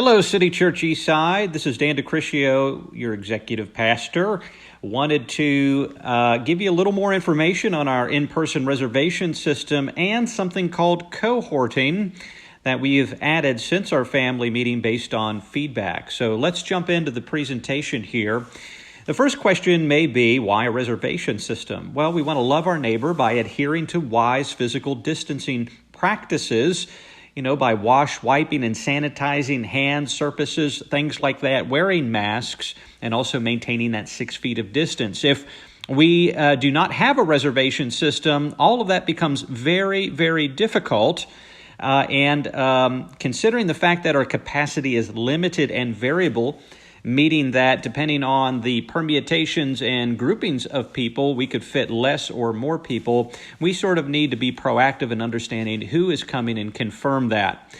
Hello, City Church Eastside. This is Dan DeCriscio, your executive pastor. Wanted to give you a little more information on our in-person reservation system and something called cohorting that we have added since our family meeting based on feedback. So let's jump into the presentation here. The first question may be, why a reservation system? Well, we want to love our neighbor by adhering to wise physical distancing practices, by wiping and sanitizing hand surfaces, things like that, wearing masks, and also maintaining that 6 feet of distance. If we do not have a reservation system, all of that becomes very, very difficult. And considering the fact that our capacity is limited and variable, meaning that depending on the permutations and groupings of people, we could fit less or more people, we sort of need to be proactive in understanding who is coming and confirm that.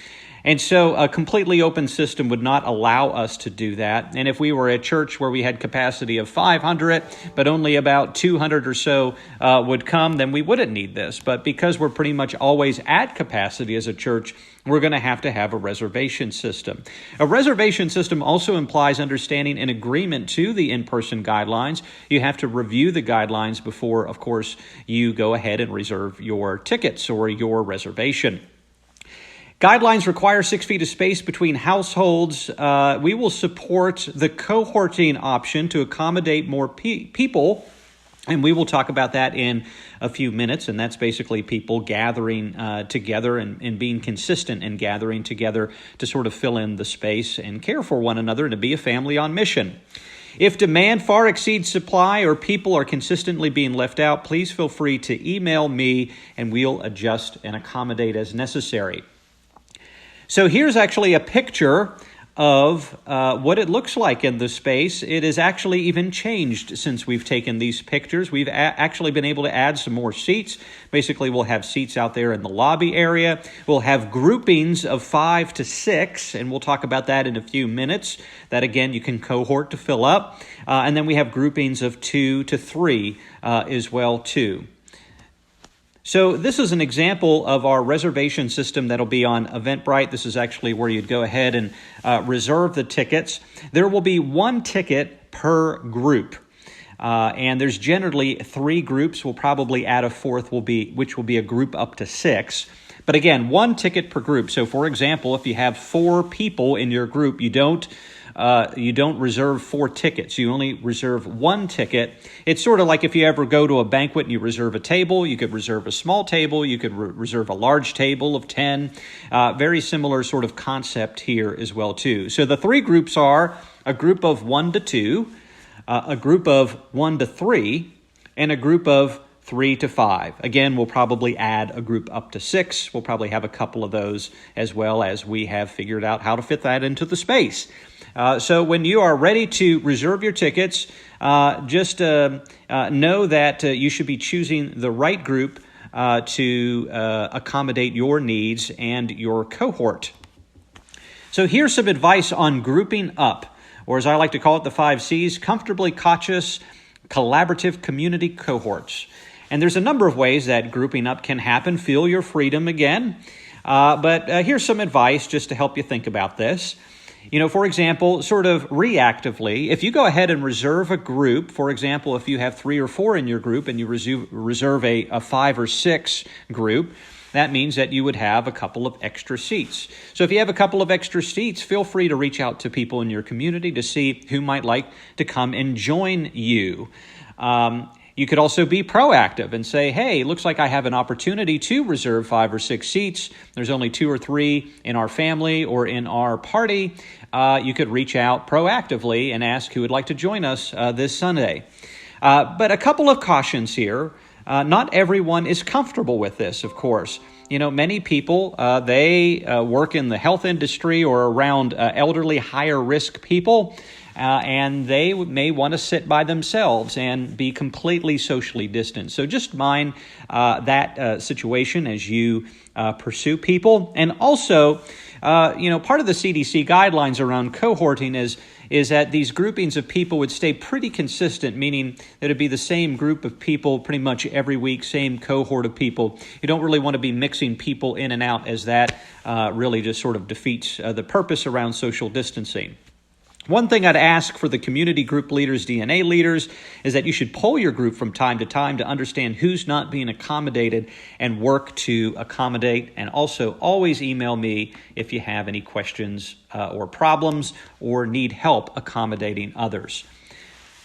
And so a completely open system would not allow us to do that. And if we were a church where we had capacity of 500, but only about 200 or so would come, then we wouldn't need this. But because we're pretty much always at capacity as a church, we're going to have a reservation system. A reservation system also implies understanding and agreement to the in-person guidelines. You have to review the guidelines before, of course, you go ahead and reserve your tickets or your reservation. Guidelines require 6 feet of space between households. We will support the cohorting option to accommodate more people, and we will talk about that in a few minutes, and that's basically people gathering together and being consistent and gathering together to sort of fill in the space and care for one another and to be a family on mission. If demand far exceeds supply or people are consistently being left out, please feel free to email me, and we'll adjust and accommodate as necessary. So here's actually a picture of what it looks like in the space. It has actually even changed since we've taken these pictures. We've actually been able to add some more seats. Basically, we'll have seats out there in the lobby area. We'll have groupings of 5 to 6, and we'll talk about that in a few minutes. That, again, you can cohort to fill up. And then we have groupings of 2 to 3 as well, too. So this is an example of our reservation system that'll be on Eventbrite. This is actually where you'd go ahead and reserve the tickets. There will be 1 ticket per group. And there's generally 3 groups. We'll probably add a 4th, which will be a group up to 6. But again, 1 ticket per group. So for example, if you have 4 people in your group, you don't reserve 4 tickets. You only reserve 1 ticket. It's sort of like if you ever go to a banquet and you reserve a table, you could reserve a small table, you could reserve a large table of 10. Very similar sort of concept here as well, too. So the 3 groups are a group of 1 to 2, a group of 1 to 3, and a group of 3 to 5. Again, we'll probably add a group up to 6. We'll probably have a couple of those as well as we have figured out how to fit that into the space. So when you are ready to reserve your tickets, just know that you should be choosing the right group to accommodate your needs and your cohort. So here's some advice on grouping up, or as I like to call it, the 5 C's, comfortably cautious, collaborative community cohorts. And there's a number of ways that grouping up can happen. Feel your freedom again. But here's some advice just to help you think about this. For example, sort of reactively, if you go ahead and reserve a group, for example, if you have 3 or 4 in your group and you reserve a 5 or 6 group, that means that you would have a couple of extra seats. So if you have a couple of extra seats, feel free to reach out to people in your community to see who might like to come and join you. You could also be proactive and say, hey, looks like I have an opportunity to reserve 5 or 6 seats. There's only 2 or 3 in our family or in our party. You could reach out proactively and ask who would like to join us this Sunday. But a couple of cautions here. Not everyone is comfortable with this, of course. Many people, they work in the health industry or around elderly, higher risk people. And they may want to sit by themselves and be completely socially distant. So just mind that situation as you pursue people. And also, Part of the CDC guidelines around cohorting is that these groupings of people would stay pretty consistent, meaning that it'd be the same group of people pretty much every week, same cohort of people. You don't really want to be mixing people in and out, as that really just sort of defeats the purpose around social distancing. One thing I'd ask for the community group leaders, DNA leaders, is that you should poll your group from time to time to understand who's not being accommodated and work to accommodate. And also always email me if you have any questions or problems or need help accommodating others.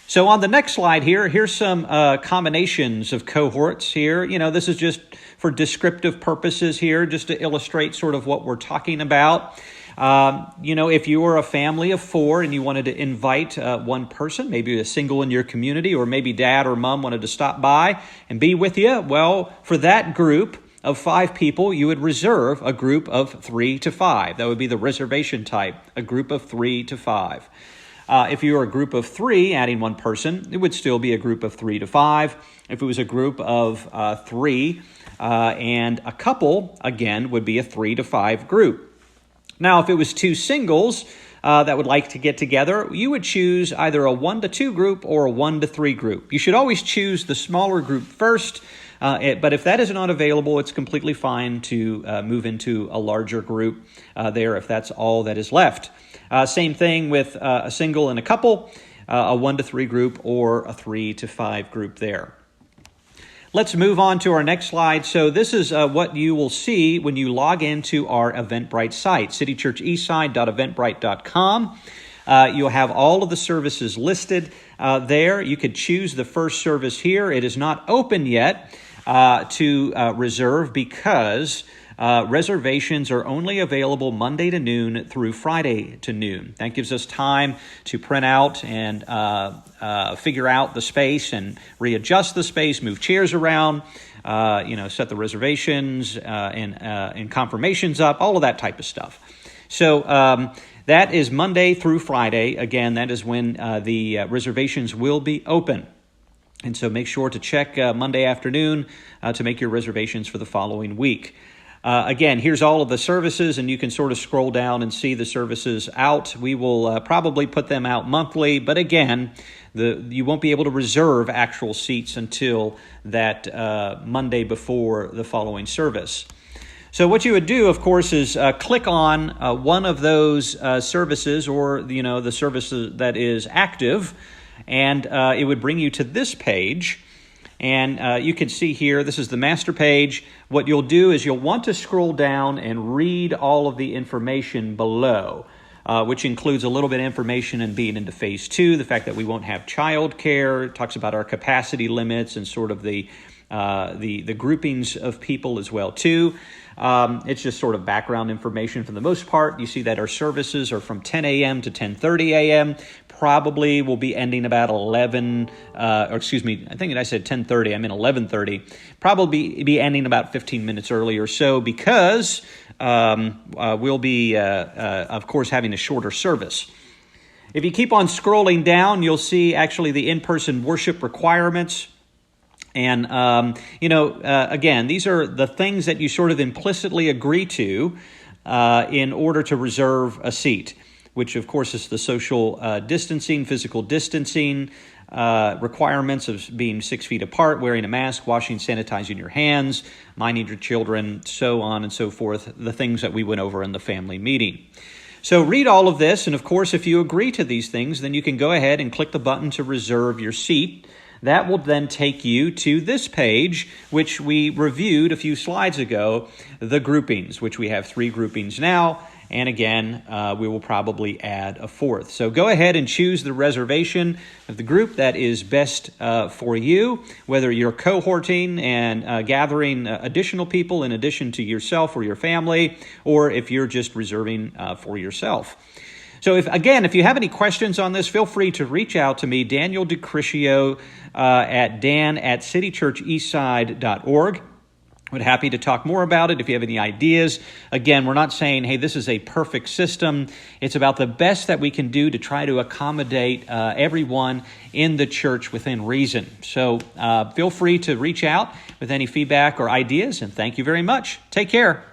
So on the next slide here's some combinations of cohorts here. This is just for descriptive purposes here, just to illustrate sort of what we're talking about. If you were a family of 4 and you wanted to invite one person, maybe a single in your community, or maybe dad or mom wanted to stop by and be with you, well, for that group of 5 people, you would reserve a group of 3 to 5. That would be the reservation type, a group of 3 to 5. If you were a group of 3, adding one person, it would still be a group of 3 to 5. If it was a group of 3 and a couple, again, would be a 3 to 5 group. Now, if it was 2 singles that would like to get together, you would choose either a 1 to 2 group or a 1 to 3 group. You should always choose the smaller group first, but if that is not available, it's completely fine to move into a larger group there if that's all that is left. Same thing with a single and a couple, a 1 to 3 group or a 3 to 5 group there. Let's move on to our next slide. So this is what you will see when you log into our Eventbrite site, citychurcheastside.eventbrite.com. You'll have all of the services listed there. You could choose the first service here. It is not open yet to reserve because reservations are only available Monday to noon through Friday to noon. That gives us time to print out and figure out the space and readjust the space, move chairs around, set the reservations and confirmations up, all of that type of stuff. So that is Monday through Friday. Again, that is when the reservations will be open. And so make sure to check Monday afternoon to make your reservations for the following week. Again, here's all of the services, and you can sort of scroll down and see the services out. We will probably put them out monthly, but again, you won't be able to reserve actual seats until that Monday before the following service. So what you would do, of course, is click on one of those services or the service that is active, and it would bring you to this page. And you can see here, this is the master page. What you'll do is you'll want to scroll down and read all of the information below, which includes a little bit of information in being into phase 2, the fact that we won't have child care. It talks about our capacity limits and sort of the groupings of people as well, too. It's just sort of background information for the most part. You see that our services are from 10 a.m. to 10:30 a.m. Probably will be ending about 11, I think I said 10:30. I mean 11:30. Probably be ending about 15 minutes early or so because we'll be, of course, having a shorter service. If you keep on scrolling down, you'll see actually the in-person worship requirements. And, again, these are the things that you sort of implicitly agree to in order to reserve a seat, which, of course, is the social distancing, physical distancing requirements of being 6 feet apart, wearing a mask, washing, sanitizing your hands, minding your children, so on and so forth, the things that we went over in the family meeting. So read all of this, and, of course, if you agree to these things, then you can go ahead and click the button to reserve your seat. That will then take you to this page, which we reviewed a few slides ago, the groupings, which we have 3 groupings now. And again, we will probably add a 4th. So go ahead and choose the reservation of the group that is best for you, whether you're cohorting and gathering additional people in addition to yourself or your family, or if you're just reserving for yourself. So if you have any questions on this, feel free to reach out to me, Daniel DeCriscio, at dan@citychurcheastside.org. We're happy to talk more about it if you have any ideas. Again, we're not saying, hey, this is a perfect system. It's about the best that we can do to try to accommodate everyone in the church within reason. So feel free to reach out with any feedback or ideas, and thank you very much. Take care.